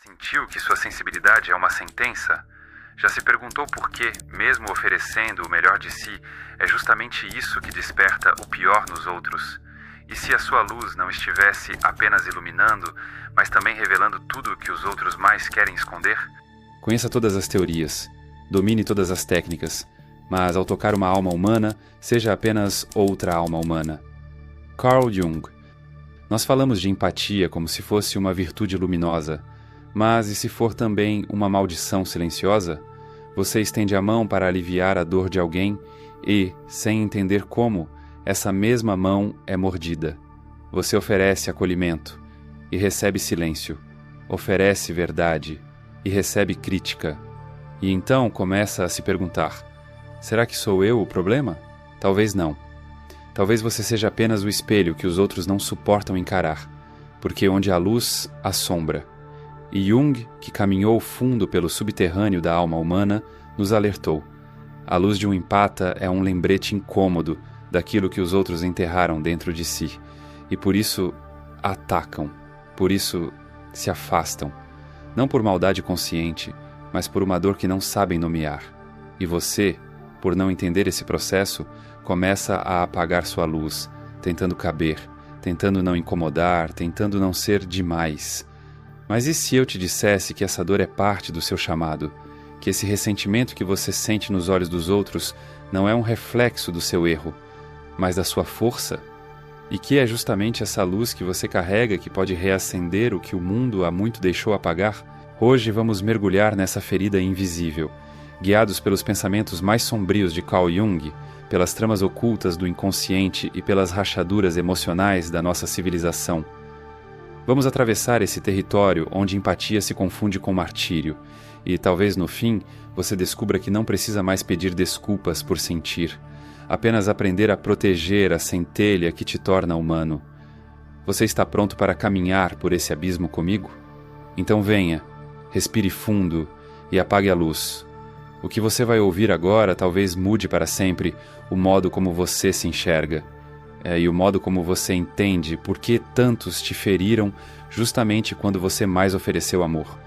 Sentiu que sua sensibilidade é uma sentença? Já se perguntou por que, mesmo oferecendo o melhor de si, é justamente isso que desperta o pior nos outros? E se a sua luz não estivesse apenas iluminando, mas também revelando tudo o que os outros mais querem esconder? Conheça todas as teorias, domine todas as técnicas, mas ao tocar uma alma humana, seja apenas outra alma humana. Carl Jung. Nós falamos de empatia como se fosse uma virtude luminosa, mas e se for também uma maldição silenciosa? Você estende a mão para aliviar a dor de alguém e, sem entender como, essa mesma mão é mordida. Você oferece acolhimento e recebe silêncio, oferece verdade e recebe crítica. E então começa a se perguntar: será que sou eu o problema? Talvez não. Talvez você seja apenas o espelho que os outros não suportam encarar, porque onde há luz, há sombra. E Jung, que caminhou fundo pelo subterrâneo da alma humana, nos alertou. A luz de um empata é um lembrete incômodo daquilo que os outros enterraram dentro de si, e por isso atacam, por isso se afastam, não por maldade consciente, mas por uma dor que não sabem nomear. E você, por não entender esse processo, começa a apagar sua luz, tentando caber, tentando não incomodar, tentando não ser demais. Mas e se eu te dissesse que essa dor é parte do seu chamado, que esse ressentimento que você sente nos olhos dos outros não é um reflexo do seu erro, mas da sua força? E que é justamente essa luz que você carrega que pode reacender o que o mundo há muito deixou apagar? Hoje vamos mergulhar nessa ferida invisível, guiados pelos pensamentos mais sombrios de Carl Jung, pelas tramas ocultas do inconsciente e pelas rachaduras emocionais da nossa civilização. Vamos atravessar esse território onde empatia se confunde com martírio, e talvez no fim você descubra que não precisa mais pedir desculpas por sentir, apenas aprender a proteger a centelha que te torna humano. Você está pronto para caminhar por esse abismo comigo? Então venha, respire fundo e apague a luz. O que você vai ouvir agora talvez mude para sempre o modo como você se enxerga. E o modo como você entende por que tantos te feriram justamente quando você mais ofereceu amor.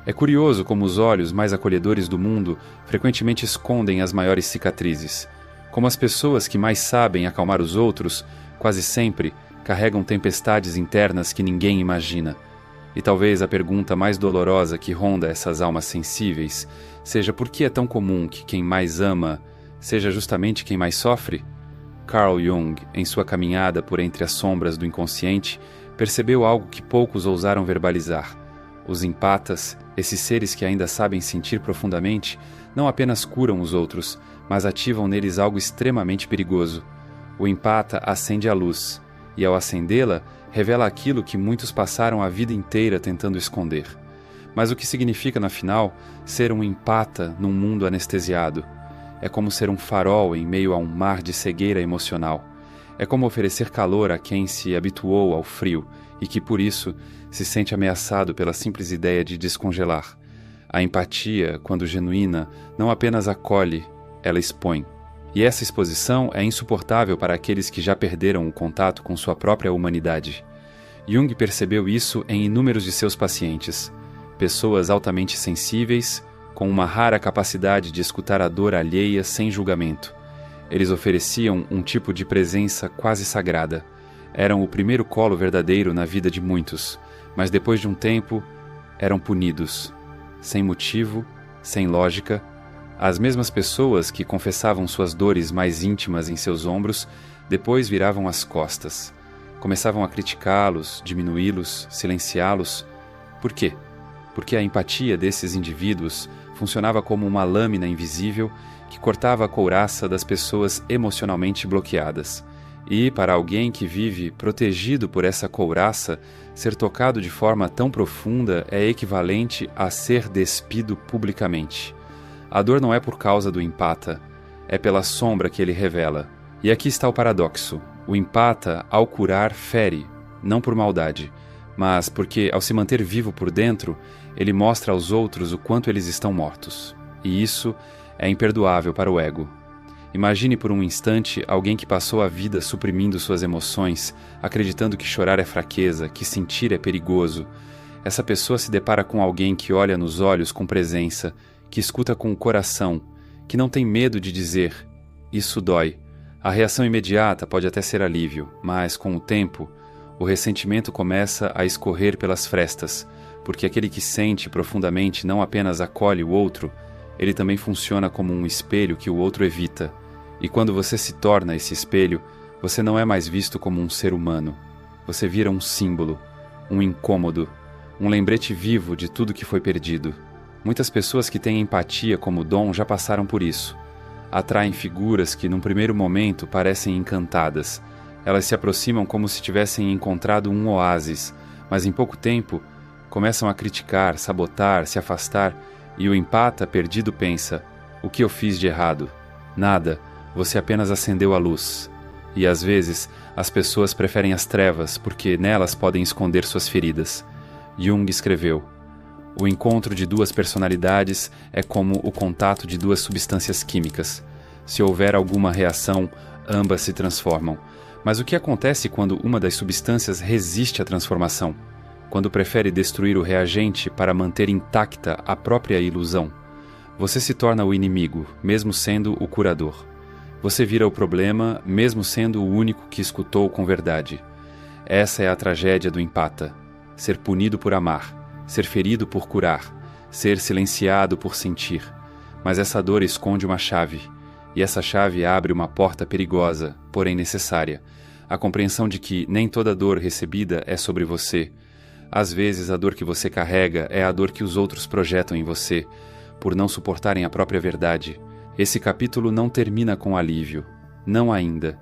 É curioso como os olhos mais acolhedores do mundo frequentemente escondem as maiores cicatrizes. Como as pessoas que mais sabem acalmar os outros, quase sempre, carregam tempestades internas que ninguém imagina. E talvez a pergunta mais dolorosa que ronda essas almas sensíveis seja por que é tão comum que quem mais ama seja justamente quem mais sofre? Carl Jung, em sua caminhada por entre as sombras do inconsciente, percebeu algo que poucos ousaram verbalizar. Os empatas, esses seres que ainda sabem sentir profundamente, não apenas curam os outros, mas ativam neles algo extremamente perigoso. O empata acende a luz, e ao acendê-la, revela aquilo que muitos passaram a vida inteira tentando esconder. Mas o que significa, na final, ser um empata num mundo anestesiado? É como ser um farol em meio a um mar de cegueira emocional. É como oferecer calor a quem se habituou ao frio e que, por isso, se sente ameaçado pela simples ideia de descongelar. A empatia, quando genuína, não apenas acolhe, ela expõe. E essa exposição é insuportável para aqueles que já perderam o contato com sua própria humanidade. Jung percebeu isso em inúmeros de seus pacientes. Pessoas altamente sensíveis, com uma rara capacidade de escutar a dor alheia sem julgamento. Eles ofereciam um tipo de presença quase sagrada. Eram o primeiro colo verdadeiro na vida de muitos, mas depois de um tempo, eram punidos. Sem motivo, sem lógica. As mesmas pessoas que confessavam suas dores mais íntimas em seus ombros, depois viravam as costas. Começavam a criticá-los, diminuí-los, silenciá-los. Por quê? Porque a empatia desses indivíduos funcionava como uma lâmina invisível que cortava a couraça das pessoas emocionalmente bloqueadas. E, para alguém que vive protegido por essa couraça, ser tocado de forma tão profunda é equivalente a ser despido publicamente. A dor não é por causa do empata, é pela sombra que ele revela. E aqui está o paradoxo. O empata, ao curar, fere, não por maldade, mas porque, ao se manter vivo por dentro, ele mostra aos outros o quanto eles estão mortos. E isso é imperdoável para o ego. Imagine por um instante alguém que passou a vida suprimindo suas emoções, acreditando que chorar é fraqueza, que sentir é perigoso. Essa pessoa se depara com alguém que olha nos olhos com presença, que escuta com o coração, que não tem medo de dizer: isso dói. A reação imediata pode até ser alívio, mas, com o tempo, o ressentimento começa a escorrer pelas frestas, porque aquele que sente profundamente não apenas acolhe o outro, ele também funciona como um espelho que o outro evita. E quando você se torna esse espelho, você não é mais visto como um ser humano. Você vira um símbolo, um incômodo, um lembrete vivo de tudo que foi perdido. Muitas pessoas que têm empatia como dom já passaram por isso. Atraem figuras que, num primeiro momento, parecem encantadas. Elas se aproximam como se tivessem encontrado um oásis, mas em pouco tempo começam a criticar, sabotar, se afastar, e o empata perdido pensa: o que eu fiz de errado? Nada, você apenas acendeu a luz. E às vezes as pessoas preferem as trevas porque nelas podem esconder suas feridas. Jung escreveu: o encontro de duas personalidades é como o contato de duas substâncias químicas. Se houver alguma reação, ambas se transformam. Mas o que acontece quando uma das substâncias resiste à transformação? Quando prefere destruir o reagente para manter intacta a própria ilusão? Você se torna o inimigo, mesmo sendo o curador. Você vira o problema, mesmo sendo o único que escutou com verdade. Essa é a tragédia do empata. Ser punido por amar, ser ferido por curar, ser silenciado por sentir. Mas essa dor esconde uma chave, e essa chave abre uma porta perigosa, porém necessária. A compreensão de que nem toda dor recebida é sobre você. Às vezes a dor que você carrega é a dor que os outros projetam em você, por não suportarem a própria verdade. Esse capítulo não termina com alívio. Não ainda.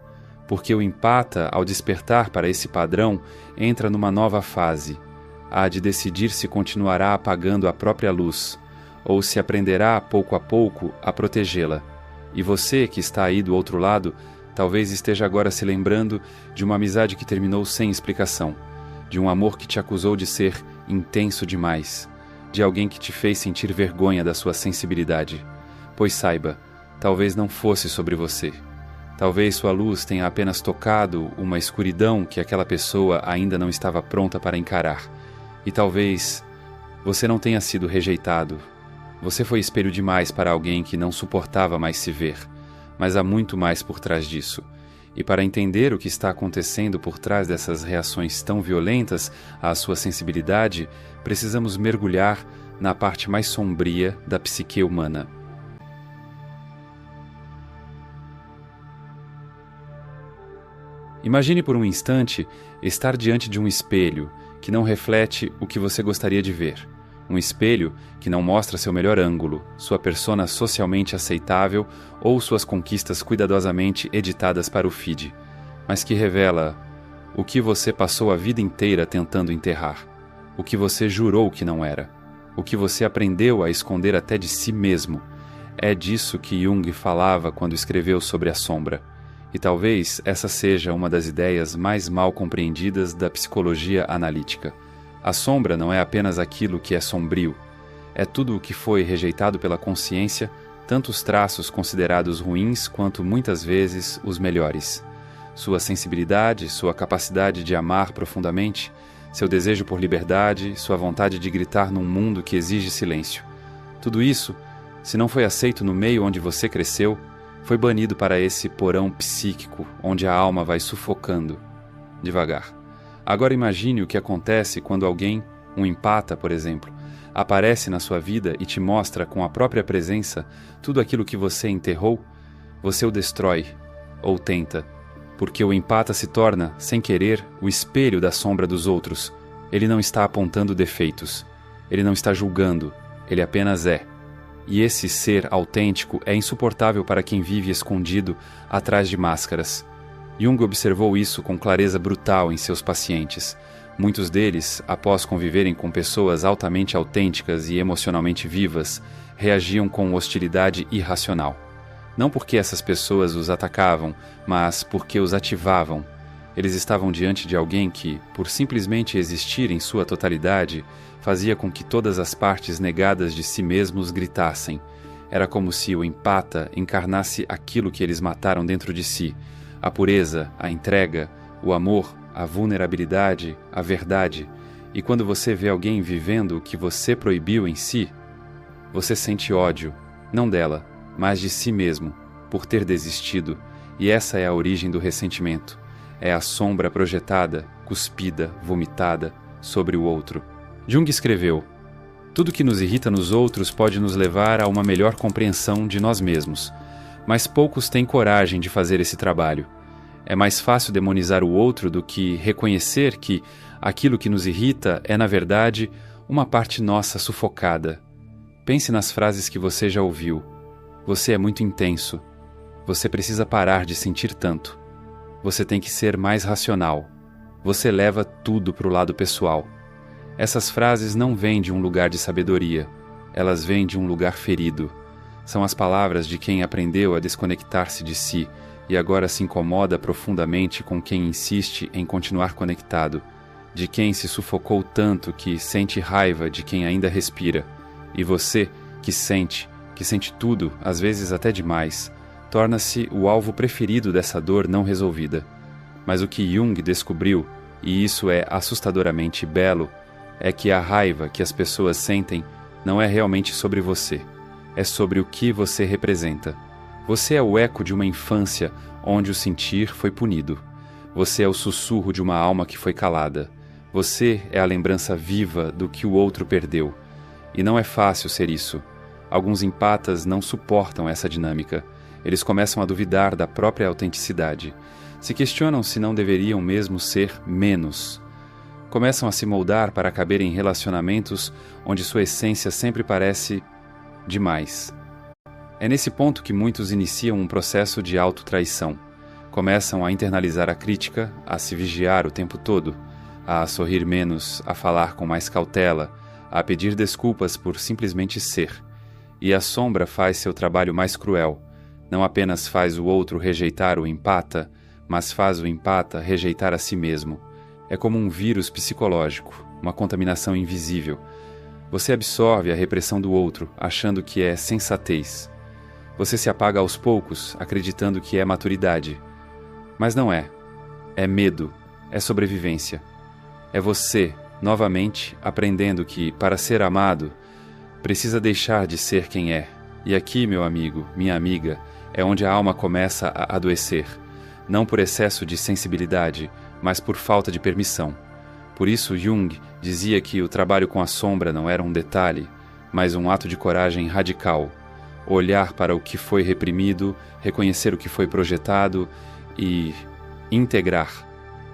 Porque o empata, ao despertar para esse padrão, entra numa nova fase. Há de decidir se continuará apagando a própria luz, ou se aprenderá, pouco a pouco, a protegê-la. E você, que está aí do outro lado, talvez esteja agora se lembrando de uma amizade que terminou sem explicação, de um amor que te acusou de ser intenso demais, de alguém que te fez sentir vergonha da sua sensibilidade. Pois saiba, talvez não fosse sobre você. Talvez sua luz tenha apenas tocado uma escuridão que aquela pessoa ainda não estava pronta para encarar. E talvez você não tenha sido rejeitado. Você foi espelho demais para alguém que não suportava mais se ver. Mas há muito mais por trás disso. E para entender o que está acontecendo por trás dessas reações tão violentas à sua sensibilidade, precisamos mergulhar na parte mais sombria da psique humana. Imagine por um instante estar diante de um espelho que não reflete o que você gostaria de ver. Um espelho que não mostra seu melhor ângulo, sua persona socialmente aceitável ou suas conquistas cuidadosamente editadas para o feed, mas que revela o que você passou a vida inteira tentando enterrar, o que você jurou que não era, o que você aprendeu a esconder até de si mesmo. É disso que Jung falava quando escreveu sobre a sombra. E talvez essa seja uma das ideias mais mal compreendidas da psicologia analítica. A sombra não é apenas aquilo que é sombrio, é tudo o que foi rejeitado pela consciência, tanto os traços considerados ruins quanto muitas vezes os melhores. Sua sensibilidade, sua capacidade de amar profundamente, seu desejo por liberdade, sua vontade de gritar num mundo que exige silêncio. Tudo isso, se não foi aceito no meio onde você cresceu, foi banido para esse porão psíquico onde a alma vai sufocando, devagar. Agora imagine o que acontece quando alguém, um empata, por exemplo, aparece na sua vida e te mostra com a própria presença tudo aquilo que você enterrou. Você o destrói, ou tenta, porque o empata se torna, sem querer, o espelho da sombra dos outros. Ele não está apontando defeitos, ele não está julgando, ele apenas é. E esse ser autêntico é insuportável para quem vive escondido atrás de máscaras. Jung observou isso com clareza brutal em seus pacientes. Muitos deles, após conviverem com pessoas altamente autênticas e emocionalmente vivas, reagiam com hostilidade irracional. Não porque essas pessoas os atacavam, mas porque os ativavam. Eles estavam diante de alguém que, por simplesmente existir em sua totalidade, fazia com que todas as partes negadas de si mesmos gritassem. Era como se o empata encarnasse aquilo que eles mataram dentro de si: a pureza, a entrega, o amor, a vulnerabilidade, a verdade. E quando você vê alguém vivendo o que você proibiu em si, você sente ódio, não dela, mas de si mesmo, por ter desistido. E essa é a origem do ressentimento. É a sombra projetada, cuspida, vomitada sobre o outro. Jung escreveu: tudo que nos irrita nos outros pode nos levar a uma melhor compreensão de nós mesmos, mas poucos têm coragem de fazer esse trabalho. É mais fácil demonizar o outro do que reconhecer que aquilo que nos irrita é, na verdade, uma parte nossa sufocada. Pense nas frases que você já ouviu. Você é muito intenso. Você precisa parar de sentir tanto. Você tem que ser mais racional. Você leva tudo para o lado pessoal. Essas frases não vêm de um lugar de sabedoria. Elas vêm de um lugar ferido. São as palavras de quem aprendeu a desconectar-se de si e agora se incomoda profundamente com quem insiste em continuar conectado, de quem se sufocou tanto que sente raiva de quem ainda respira. E você, que sente tudo, às vezes até demais, torna-se o alvo preferido dessa dor não resolvida. Mas o que Jung descobriu, e isso é assustadoramente belo, é que a raiva que as pessoas sentem não é realmente sobre você, é sobre o que você representa. Você é o eco de uma infância onde o sentir foi punido. Você é o sussurro de uma alma que foi calada. Você é a lembrança viva do que o outro perdeu. E não é fácil ser isso. Alguns empatas não suportam essa dinâmica. Eles começam a duvidar da própria autenticidade. Se questionam se não deveriam mesmo ser menos. Começam a se moldar para caber em relacionamentos onde sua essência sempre parece demais. É nesse ponto que muitos iniciam um processo de autotraição. Começam a internalizar a crítica, a se vigiar o tempo todo, a sorrir menos, a falar com mais cautela, a pedir desculpas por simplesmente ser. E a sombra faz seu trabalho mais cruel. Não apenas faz o outro rejeitar o empata, mas faz o empata rejeitar a si mesmo. É como um vírus psicológico, uma contaminação invisível. Você absorve a repressão do outro, achando que é sensatez. Você se apaga aos poucos, acreditando que é maturidade. Mas não é. É medo, é sobrevivência. É você, novamente, aprendendo que, para ser amado, precisa deixar de ser quem é. E aqui, meu amigo, minha amiga, é onde a alma começa a adoecer. Não por excesso de sensibilidade, mas por falta de permissão. Por isso, Jung dizia que o trabalho com a sombra não era um detalhe, mas um ato de coragem radical. Olhar para o que foi reprimido, reconhecer o que foi projetado e integrar,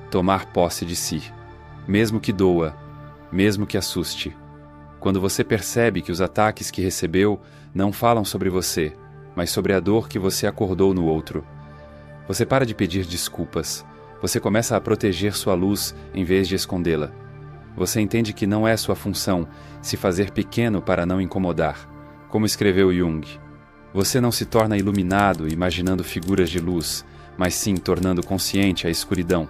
tomar posse de si. Mesmo que doa, mesmo que assuste. Quando você percebe que os ataques que recebeu não falam sobre você, mas sobre a dor que você acordou no outro. Você para de pedir desculpas. Você começa a proteger sua luz em vez de escondê-la. Você entende que não é sua função se fazer pequeno para não incomodar. Como escreveu Jung, você não se torna iluminado imaginando figuras de luz, mas sim tornando consciente a escuridão.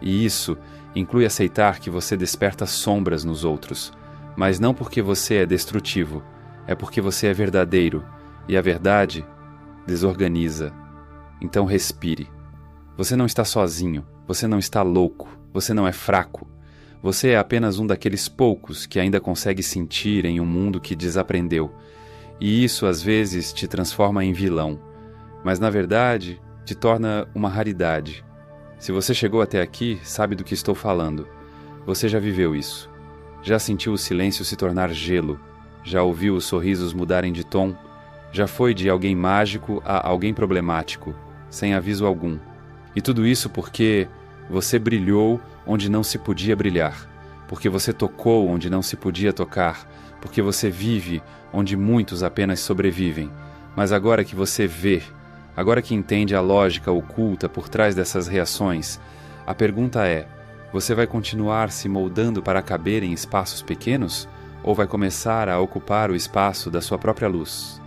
E isso inclui aceitar que você desperta sombras nos outros, mas não porque você é destrutivo, é porque você é verdadeiro, e a verdade desorganiza. Então respire. Você não está sozinho, você não está louco, você não é fraco. Você é apenas um daqueles poucos que ainda consegue sentir em um mundo que desaprendeu. E isso às vezes te transforma em vilão, mas na verdade te torna uma raridade. Se você chegou até aqui, sabe do que estou falando. Você já viveu isso. Já sentiu o silêncio se tornar gelo. Já ouviu os sorrisos mudarem de tom. Já foi de alguém mágico a alguém problemático, sem aviso algum. E tudo isso porque você brilhou onde não se podia brilhar, porque você tocou onde não se podia tocar, porque você vive onde muitos apenas sobrevivem. Mas agora que você vê, agora que entende a lógica oculta por trás dessas reações, a pergunta é: você vai continuar se moldando para caber em espaços pequenos? Ou vai começar a ocupar o espaço da sua própria luz?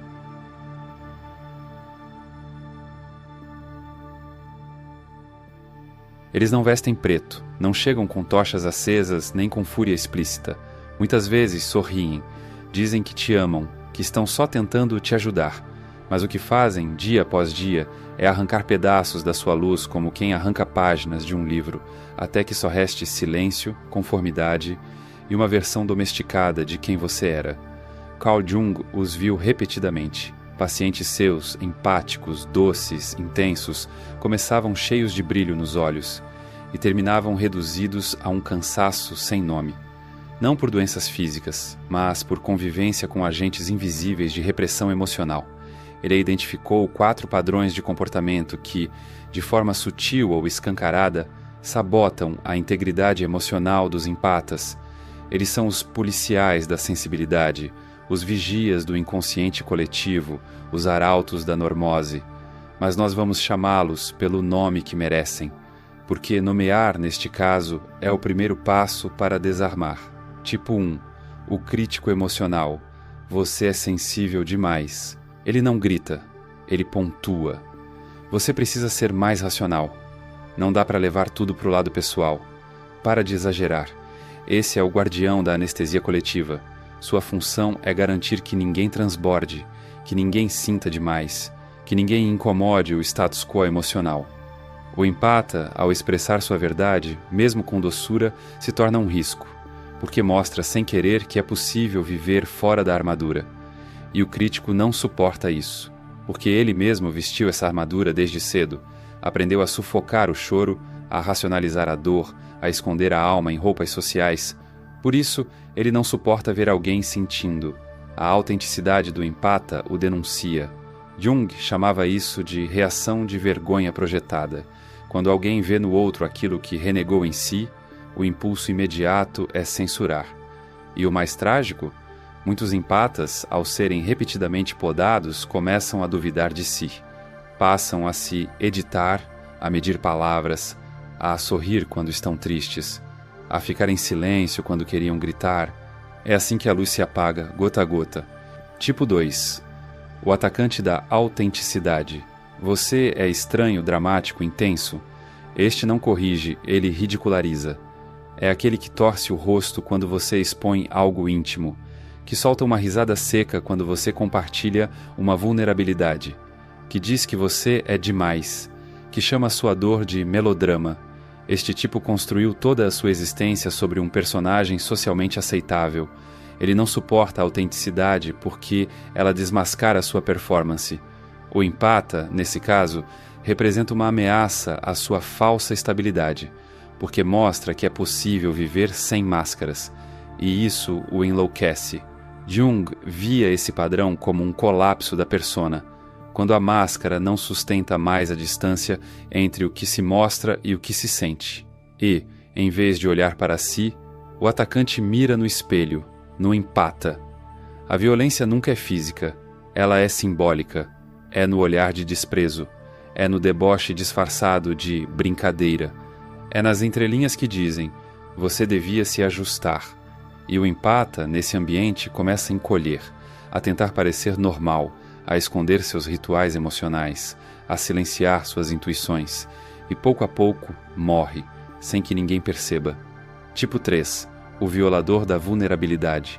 Eles não vestem preto, não chegam com tochas acesas nem com fúria explícita. Muitas vezes sorriem, dizem que te amam, que estão só tentando te ajudar, mas o que fazem, dia após dia, é arrancar pedaços da sua luz como quem arranca páginas de um livro, até que só reste silêncio, conformidade e uma versão domesticada de quem você era. Carl Jung os viu repetidamente. Pacientes seus, empáticos, doces, intensos, começavam cheios de brilho nos olhos e terminavam reduzidos a um cansaço sem nome. Não por doenças físicas, mas por convivência com agentes invisíveis de repressão emocional. Ele identificou 4 padrões de comportamento que, de forma sutil ou escancarada, sabotam a integridade emocional dos empatas. Eles são os policiais da sensibilidade, os vigias do inconsciente coletivo, os arautos da normose. Mas nós vamos chamá-los pelo nome que merecem, porque nomear, neste caso, é o primeiro passo para desarmar. Tipo 1. O crítico emocional. Você é sensível demais. Ele não grita, ele pontua. Você precisa ser mais racional. Não dá para levar tudo para o lado pessoal. Para de exagerar. Esse é o guardião da anestesia coletiva. Sua função é garantir que ninguém transborde, que ninguém sinta demais, que ninguém incomode o status quo emocional. O empata, ao expressar sua verdade, mesmo com doçura, se torna um risco, porque mostra sem querer que é possível viver fora da armadura. E o crítico não suporta isso, porque ele mesmo vestiu essa armadura desde cedo, aprendeu a sufocar o choro, a racionalizar a dor, a esconder a alma em roupas sociais. Por isso, ele não suporta ver alguém sentindo. A autenticidade do empata o denuncia. Jung chamava isso de reação de vergonha projetada. Quando alguém vê no outro aquilo que renegou em si, o impulso imediato é censurar. E o mais trágico? Muitos empatas, ao serem repetidamente podados, começam a duvidar de si. Passam a se editar, a medir palavras, a sorrir quando estão tristes, a ficar em silêncio quando queriam gritar. É assim que a luz se apaga, gota a gota. Tipo 2. O atacante da autenticidade. Você é estranho, dramático, intenso. Este não corrige, ele ridiculariza. É aquele que torce o rosto quando você expõe algo íntimo, que solta uma risada seca quando você compartilha uma vulnerabilidade, que diz que você é demais, que chama sua dor de melodrama. Este tipo construiu toda a sua existência sobre um personagem socialmente aceitável. Ele não suporta a autenticidade porque ela desmascara sua performance. O empata, nesse caso, representa uma ameaça à sua falsa estabilidade, porque mostra que é possível viver sem máscaras, e isso o enlouquece. Jung via esse padrão como um colapso da persona, quando a máscara não sustenta mais a distância entre o que se mostra e o que se sente. E, em vez de olhar para si, o atacante mira no espelho, no empata. A violência nunca é física, ela é simbólica, é no olhar de desprezo, é no deboche disfarçado de brincadeira, é nas entrelinhas que dizem, você devia se ajustar. E o empata, nesse ambiente, começa a encolher, a tentar parecer normal, a esconder seus rituais emocionais, a silenciar suas intuições, e pouco a pouco morre, sem que ninguém perceba. Tipo 3. O violador da vulnerabilidade.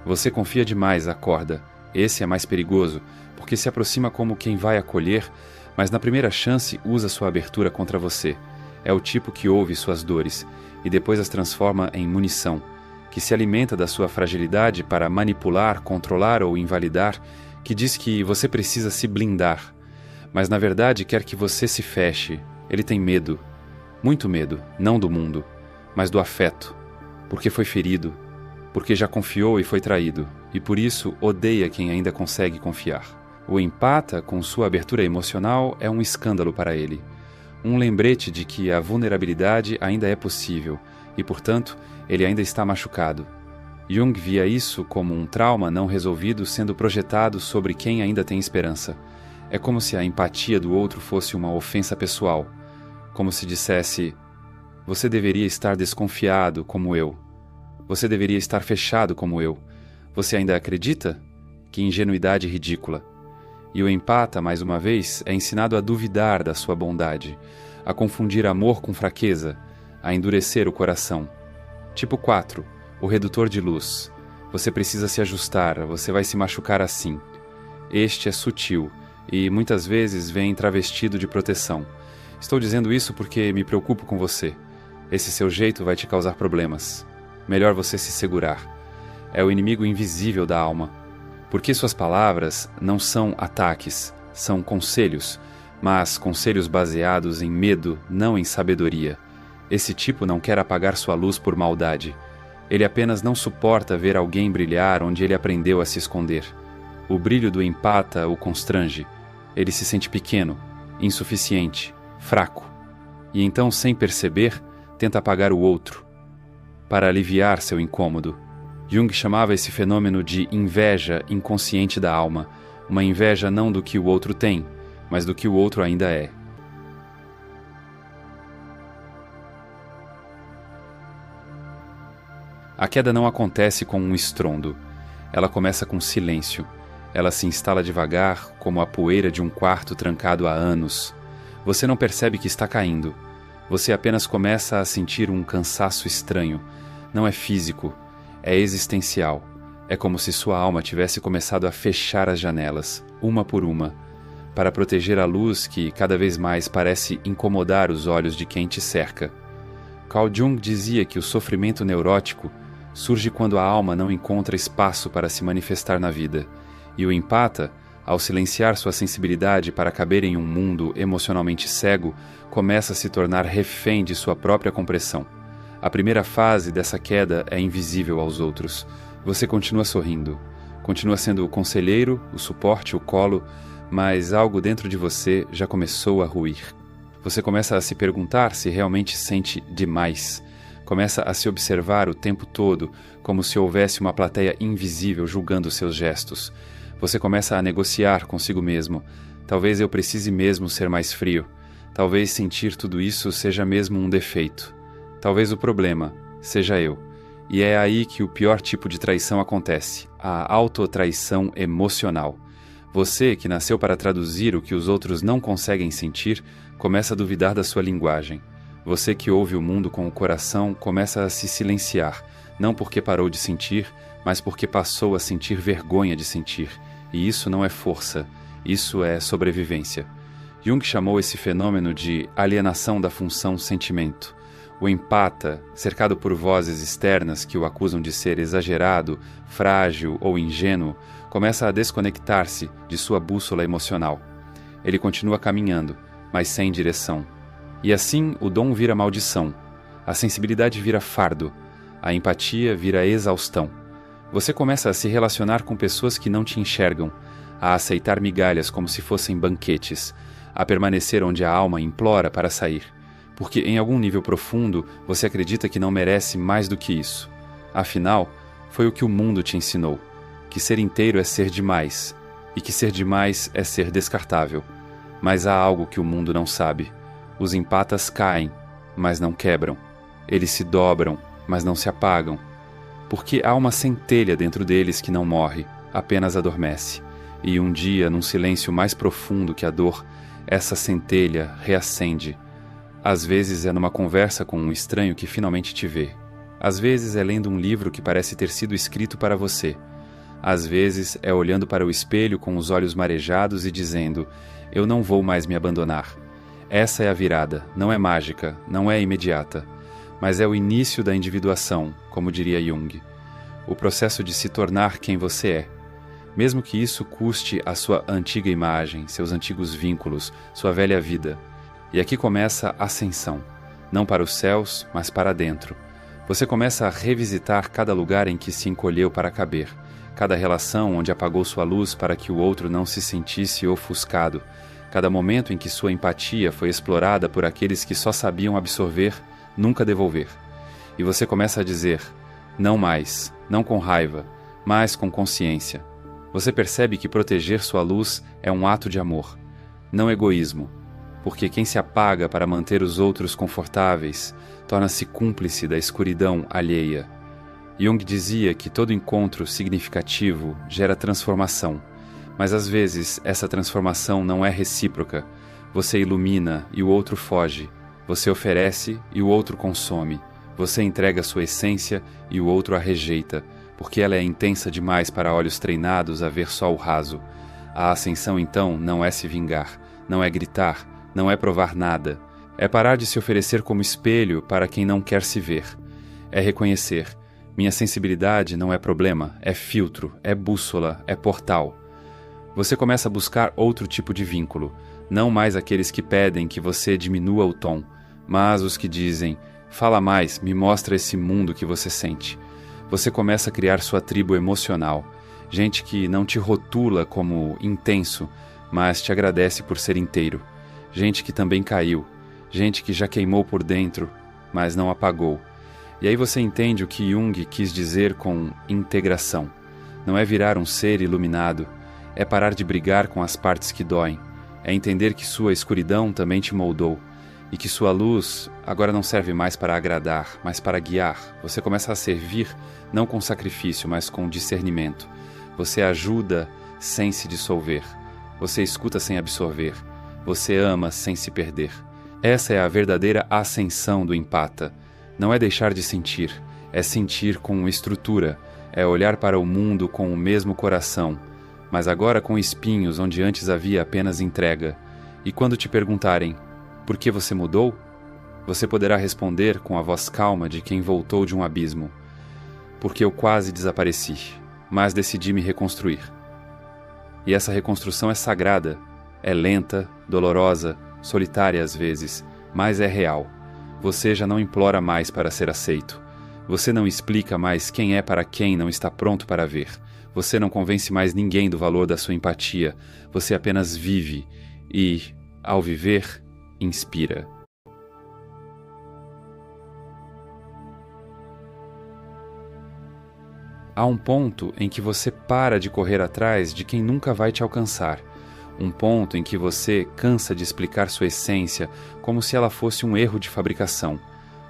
Você confia demais, acorda. Esse é mais perigoso, porque se aproxima como quem vai acolher, mas na primeira chance usa sua abertura contra você. É o tipo que ouve suas dores, e depois as transforma em munição, que se alimenta da sua fragilidade para manipular, controlar ou invalidar, que diz que você precisa se blindar, mas na verdade quer que você se feche. Ele tem medo, muito medo, não do mundo, mas do afeto, porque foi ferido, porque já confiou e foi traído, e por isso odeia quem ainda consegue confiar. O empata, com sua abertura emocional, é um escândalo para ele, um lembrete de que a vulnerabilidade ainda é possível, e portanto, ele ainda está machucado. Jung via isso como um trauma não resolvido sendo projetado sobre quem ainda tem esperança. É como se a empatia do outro fosse uma ofensa pessoal, como se dissesse, você deveria estar desconfiado como eu. Você deveria estar fechado como eu. Você ainda acredita? Que ingenuidade ridícula. E o empata, mais uma vez, é ensinado a duvidar da sua bondade, a confundir amor com fraqueza, a endurecer o coração. Tipo 4. O redutor de luz. Você precisa se ajustar, você vai se machucar assim. Este é sutil e muitas vezes vem travestido de proteção. Estou dizendo isso porque me preocupo com você. Esse seu jeito vai te causar problemas. Melhor você se segurar. É o inimigo invisível da alma. Porque suas palavras não são ataques, são conselhos, mas conselhos baseados em medo, não em sabedoria. Esse tipo não quer apagar sua luz por maldade. Ele apenas não suporta ver alguém brilhar onde ele aprendeu a se esconder. O brilho do empata o constrange. Ele se sente pequeno, insuficiente, fraco. E então, sem perceber, tenta apagar o outro, para aliviar seu incômodo. Jung chamava esse fenômeno de inveja inconsciente da alma, uma inveja não do que o outro tem, mas do que o outro ainda é. A queda não acontece com um estrondo. Ela começa com silêncio. Ela se instala devagar, como a poeira de um quarto trancado há anos. Você não percebe que está caindo. Você apenas começa a sentir um cansaço estranho. Não é físico, é existencial. É como se sua alma tivesse começado a fechar as janelas, uma por uma, para proteger a luz que cada vez mais parece incomodar os olhos de quem te cerca. Carl Jung dizia que o sofrimento neurótico surge quando a alma não encontra espaço para se manifestar na vida, e o empata, ao silenciar sua sensibilidade para caber em um mundo emocionalmente cego, começa a se tornar refém de sua própria compressão. A primeira fase dessa queda é invisível aos outros. Você continua sorrindo, continua sendo o conselheiro, o suporte, o colo, mas algo dentro de você já começou a ruir. Você começa a se perguntar se realmente sente demais. Começa a se observar o tempo todo, como se houvesse uma plateia invisível julgando seus gestos. Você começa a negociar consigo mesmo. Talvez eu precise mesmo ser mais frio. Talvez sentir tudo isso seja mesmo um defeito. Talvez o problema seja eu. E é aí que o pior tipo de traição acontece, a autotraição emocional. Você, que nasceu para traduzir o que os outros não conseguem sentir, começa a duvidar da sua linguagem. Você que ouve o mundo com o coração começa a se silenciar, não porque parou de sentir, mas porque passou a sentir vergonha de sentir. E isso não é força, isso é sobrevivência. Jung chamou esse fenômeno de alienação da função sentimento. O empata, cercado por vozes externas que o acusam de ser exagerado, frágil ou ingênuo, começa a desconectar-se de sua bússola emocional. Ele continua caminhando, mas sem direção. E assim o dom vira maldição, a sensibilidade vira fardo, a empatia vira exaustão. Você começa a se relacionar com pessoas que não te enxergam, a aceitar migalhas como se fossem banquetes, a permanecer onde a alma implora para sair, porque em algum nível profundo você acredita que não merece mais do que isso. Afinal, foi o que o mundo te ensinou, que ser inteiro é ser demais, e que ser demais é ser descartável. Mas há algo que o mundo não sabe. Os empatas caem, mas não quebram. Eles se dobram, mas não se apagam. Porque há uma centelha dentro deles que não morre, apenas adormece. E um dia, num silêncio mais profundo que a dor, essa centelha reacende. Às vezes é numa conversa com um estranho que finalmente te vê. Às vezes é lendo um livro que parece ter sido escrito para você. Às vezes é olhando para o espelho com os olhos marejados e dizendo: eu não vou mais me abandonar. Essa é a virada, não é mágica, não é imediata, mas é o início da individuação, como diria Jung. O processo de se tornar quem você é. Mesmo que isso custe a sua antiga imagem, seus antigos vínculos, sua velha vida. E aqui começa a ascensão, não para os céus, mas para dentro. Você começa a revisitar cada lugar em que se encolheu para caber, cada relação onde apagou sua luz para que o outro não se sentisse ofuscado, cada momento em que sua empatia foi explorada por aqueles que só sabiam absorver, nunca devolver. E você começa a dizer: não mais, não com raiva, mas com consciência. Você percebe que proteger sua luz é um ato de amor, não egoísmo. Porque quem se apaga para manter os outros confortáveis torna-se cúmplice da escuridão alheia. Jung dizia que todo encontro significativo gera transformação, mas às vezes essa transformação não é recíproca. Você ilumina e o outro foge, você oferece e o outro consome, você entrega sua essência e o outro a rejeita, porque ela é intensa demais para olhos treinados a ver só o raso. A ascensão, então, não é se vingar, não é gritar, não é provar nada. É parar de se oferecer como espelho para quem não quer se ver. É reconhecer: minha sensibilidade não é problema, é filtro, é bússola, é portal. Você começa a buscar outro tipo de vínculo, não mais aqueles que pedem que você diminua o tom, mas os que dizem: fala mais, me mostra esse mundo que você sente. Você começa a criar sua tribo emocional, gente que não te rotula como intenso, mas te agradece por ser inteiro. Gente que também caiu, gente que já queimou por dentro, mas não apagou. E aí você entende o que Jung quis dizer com integração. Não é virar um ser iluminado, é parar de brigar com as partes que doem, é entender que sua escuridão também te moldou, e que sua luz agora não serve mais para agradar, mas para guiar. Você começa a servir não com sacrifício, mas com discernimento. Você ajuda sem se dissolver. Você escuta sem absorver. Você ama sem se perder. Essa é a verdadeira ascensão do empata. Não é deixar de sentir, é sentir com estrutura, é olhar para o mundo com o mesmo coração, mas agora com espinhos onde antes havia apenas entrega. E quando te perguntarem: por que você mudou? Você poderá responder com a voz calma de quem voltou de um abismo: porque eu quase desapareci, mas decidi me reconstruir. E essa reconstrução é sagrada, é lenta, dolorosa, solitária às vezes, mas é real. Você já não implora mais para ser aceito. Você não explica mais quem é para quem não está pronto para ver. Você não convence mais ninguém do valor da sua empatia. Você apenas vive e, ao viver, inspira. Há um ponto em que você para de correr atrás de quem nunca vai te alcançar. Um ponto em que você cansa de explicar sua essência como se ela fosse um erro de fabricação.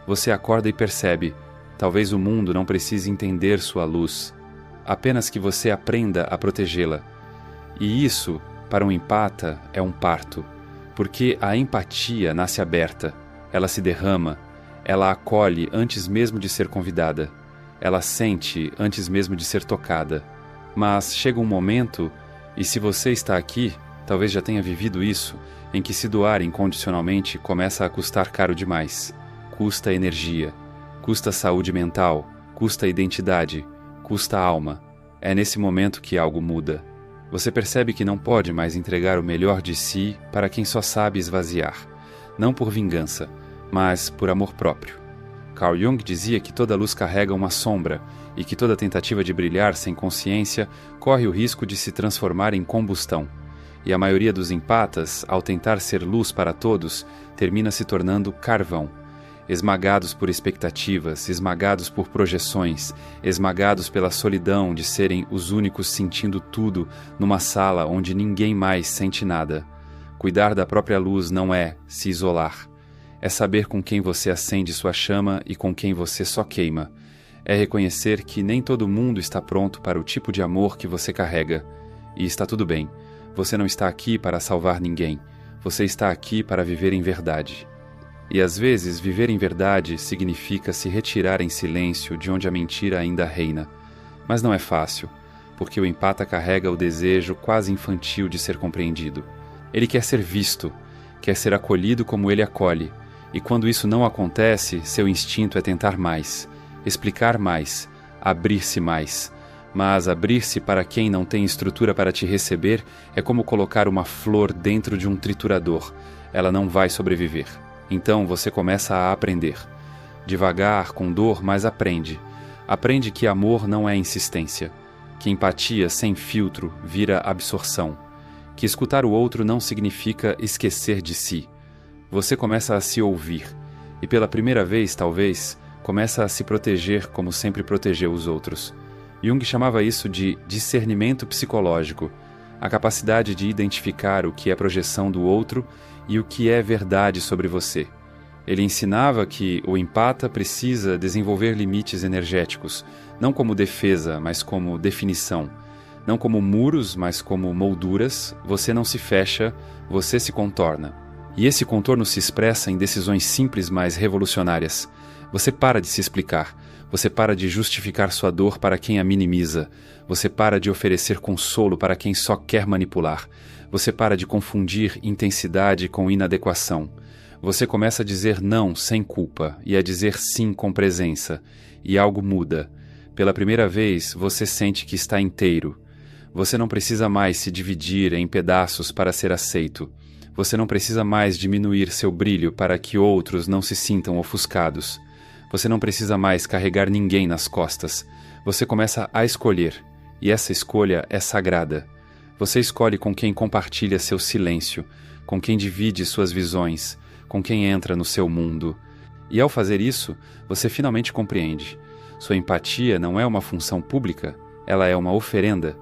Você acorda e percebe: talvez o mundo não precise entender sua luz, apenas que você aprenda a protegê-la. E isso, para um empata, é um parto. Porque a empatia nasce aberta, ela se derrama, ela acolhe antes mesmo de ser convidada, ela sente antes mesmo de ser tocada. Mas chega um momento, e se você está aqui, talvez já tenha vivido isso, em que se doar incondicionalmente começa a custar caro demais. Custa energia, custa saúde mental, custa identidade, custa alma. É nesse momento que algo muda. Você percebe que não pode mais entregar o melhor de si para quem só sabe esvaziar, não por vingança, mas por amor próprio. Carl Jung dizia que toda luz carrega uma sombra e que toda tentativa de brilhar sem consciência corre o risco de se transformar em combustão. E a maioria dos empatas, ao tentar ser luz para todos, termina se tornando carvão. Esmagados por expectativas, esmagados por projeções, esmagados pela solidão de serem os únicos sentindo tudo numa sala onde ninguém mais sente nada. Cuidar da própria luz não é se isolar. É saber com quem você acende sua chama e com quem você só queima. É reconhecer que nem todo mundo está pronto para o tipo de amor que você carrega. E está tudo bem. Você não está aqui para salvar ninguém. Você está aqui para viver em verdade. E às vezes, viver em verdade significa se retirar em silêncio de onde a mentira ainda reina. Mas não é fácil, porque o empata carrega o desejo quase infantil de ser compreendido. Ele quer ser visto, quer ser acolhido como ele acolhe, e quando isso não acontece, seu instinto é tentar mais, explicar mais, abrir-se mais. Mas abrir-se para quem não tem estrutura para te receber é como colocar uma flor dentro de um triturador. Ela não vai sobreviver. Então você começa a aprender. Devagar, com dor, mas aprende. Aprende que amor não é insistência. Que empatia sem filtro vira absorção. Que escutar o outro não significa esquecer de si. Você começa a se ouvir. E pela primeira vez, talvez, começa a se proteger como sempre protegeu os outros. Jung chamava isso de discernimento psicológico. A capacidade de identificar o que é projeção do outro e o que é verdade sobre você. Ele ensinava que o empata precisa desenvolver limites energéticos, não como defesa, mas como definição. Não como muros, mas como molduras. Você não se fecha, você se contorna. E esse contorno se expressa em decisões simples, mas revolucionárias. Você para de se explicar. Você para de justificar sua dor para quem a minimiza. Você para de oferecer consolo para quem só quer manipular. Você para de confundir intensidade com inadequação. Você começa a dizer não sem culpa e a dizer sim com presença. E algo muda. Pela primeira vez, você sente que está inteiro. Você não precisa mais se dividir em pedaços para ser aceito. Você não precisa mais diminuir seu brilho para que outros não se sintam ofuscados. Você não precisa mais carregar ninguém nas costas. Você começa a escolher, e essa escolha é sagrada. Você escolhe com quem compartilha seu silêncio, com quem divide suas visões, com quem entra no seu mundo. E ao fazer isso, você finalmente compreende. Sua empatia não é uma função pública, ela é uma oferenda.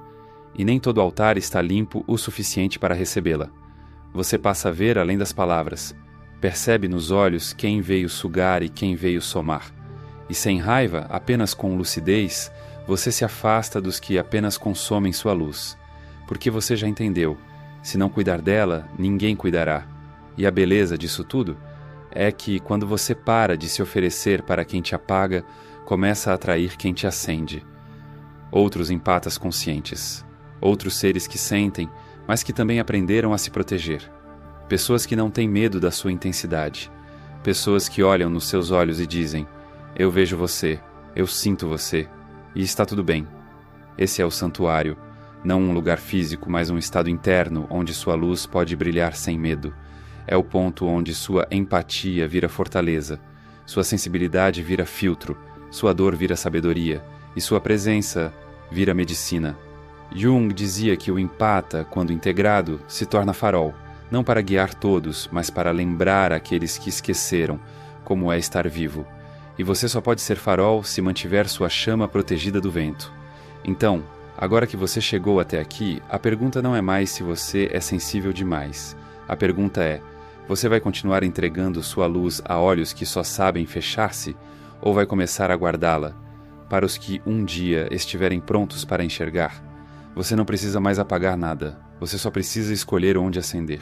E nem todo altar está limpo o suficiente para recebê-la. Você passa a ver além das palavras. Percebe nos olhos quem veio sugar e quem veio somar. E sem raiva, apenas com lucidez, você se afasta dos que apenas consomem sua luz. Porque você já entendeu, se não cuidar dela, ninguém cuidará. E a beleza disso tudo é que, quando você para de se oferecer para quem te apaga, começa a atrair quem te acende. Outros empatas conscientes. Outros seres que sentem, mas que também aprenderam a se proteger. Pessoas que não têm medo da sua intensidade. Pessoas que olham nos seus olhos e dizem: eu vejo você, eu sinto você, e está tudo bem. Esse é o santuário, não um lugar físico, mas um estado interno onde sua luz pode brilhar sem medo. É o ponto onde sua empatia vira fortaleza, sua sensibilidade vira filtro, sua dor vira sabedoria, e sua presença vira medicina. Jung dizia que o empata, quando integrado, se torna farol, não para guiar todos, mas para lembrar aqueles que esqueceram como é estar vivo. E você só pode ser farol se mantiver sua chama protegida do vento. Então, agora que você chegou até aqui, a pergunta não é mais se você é sensível demais. A pergunta é: você vai continuar entregando sua luz a olhos que só sabem fechar-se, ou vai começar a guardá-la para os que um dia estiverem prontos para enxergar? Você não precisa mais apagar nada, você só precisa escolher onde acender.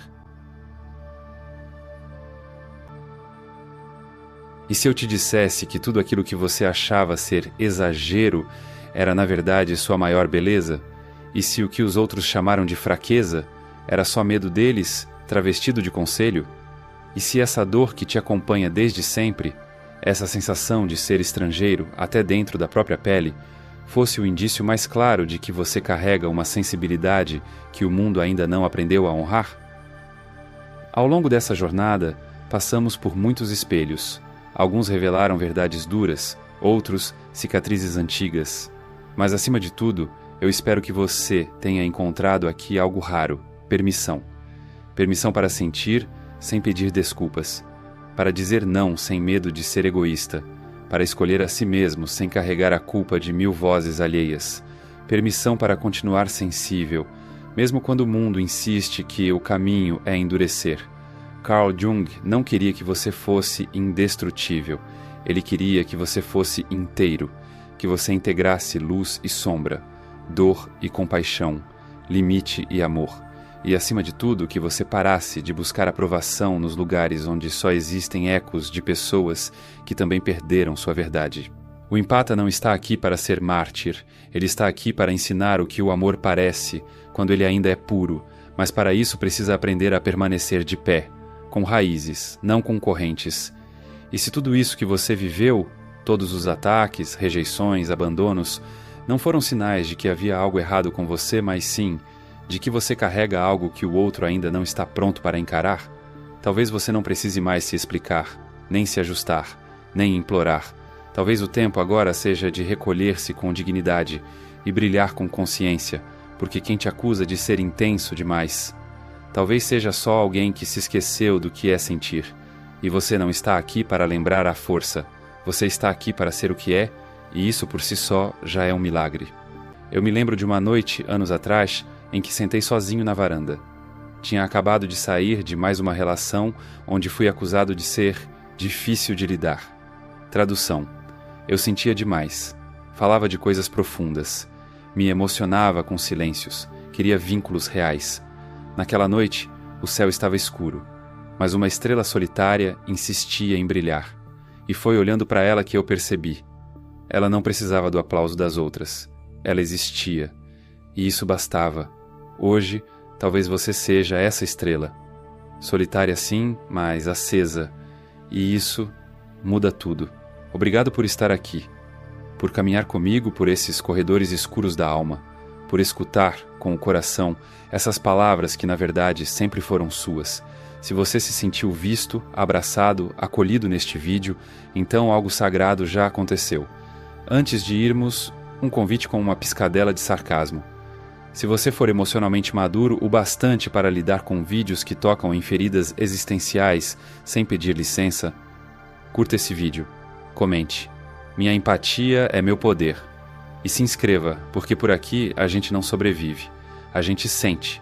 E se eu te dissesse que tudo aquilo que você achava ser exagero era na verdade sua maior beleza? E se o que os outros chamaram de fraqueza era só medo deles, travestido de conselho? E se essa dor que te acompanha desde sempre, essa sensação de ser estrangeiro até dentro da própria pele, fosse o indício mais claro de que você carrega uma sensibilidade que o mundo ainda não aprendeu a honrar? Ao longo dessa jornada, passamos por muitos espelhos. Alguns revelaram verdades duras, outros cicatrizes antigas. Mas, acima de tudo, eu espero que você tenha encontrado aqui algo raro: permissão. Permissão para sentir sem pedir desculpas, para dizer não sem medo de ser egoísta, para escolher a si mesmo sem carregar a culpa de 1000 vozes alheias. Permissão para continuar sensível, mesmo quando o mundo insiste que o caminho é endurecer. Carl Jung não queria que você fosse indestrutível. Ele queria que você fosse inteiro, que você integrasse luz e sombra, dor e compaixão, limite e amor. E, acima de tudo, que você parasse de buscar aprovação nos lugares onde só existem ecos de pessoas que também perderam sua verdade. O empata não está aqui para ser mártir, ele está aqui para ensinar o que o amor parece, quando ele ainda é puro, mas para isso precisa aprender a permanecer de pé, com raízes, não com correntes. E se tudo isso que você viveu, todos os ataques, rejeições, abandonos, não foram sinais de que havia algo errado com você, mas sim de que você carrega algo que o outro ainda não está pronto para encarar, talvez você não precise mais se explicar, nem se ajustar, nem implorar. Talvez o tempo agora seja de recolher-se com dignidade e brilhar com consciência, porque quem te acusa de ser intenso demais, talvez seja só alguém que se esqueceu do que é sentir. E você não está aqui para lembrar a força, você está aqui para ser o que é, e isso por si só já é um milagre. Eu me lembro de uma noite, anos atrás, em que sentei sozinho na varanda. Tinha acabado de sair de mais uma relação onde fui acusado de ser difícil de lidar. Tradução: eu sentia demais, falava de coisas profundas, me emocionava com silêncios, queria vínculos reais. Naquela noite, o céu estava escuro, mas uma estrela solitária insistia em brilhar, e foi olhando para ela que eu percebi: Ela não precisava do aplauso das outras. Ela existia. E isso bastava. Hoje, talvez você seja essa estrela. Solitária sim, mas acesa. E isso muda tudo. Obrigado por estar aqui. Por caminhar comigo por esses corredores escuros da alma. Por escutar, com o coração, essas palavras que na verdade sempre foram suas. Se você se sentiu visto, abraçado, acolhido neste vídeo, então algo sagrado já aconteceu. Antes de irmos, um convite com uma piscadela de sarcasmo. Se você for emocionalmente maduro o bastante para lidar com vídeos que tocam em feridas existenciais sem pedir licença, curta esse vídeo, comente. Minha empatia é meu poder. E se inscreva, porque por aqui a gente não sobrevive. A gente sente.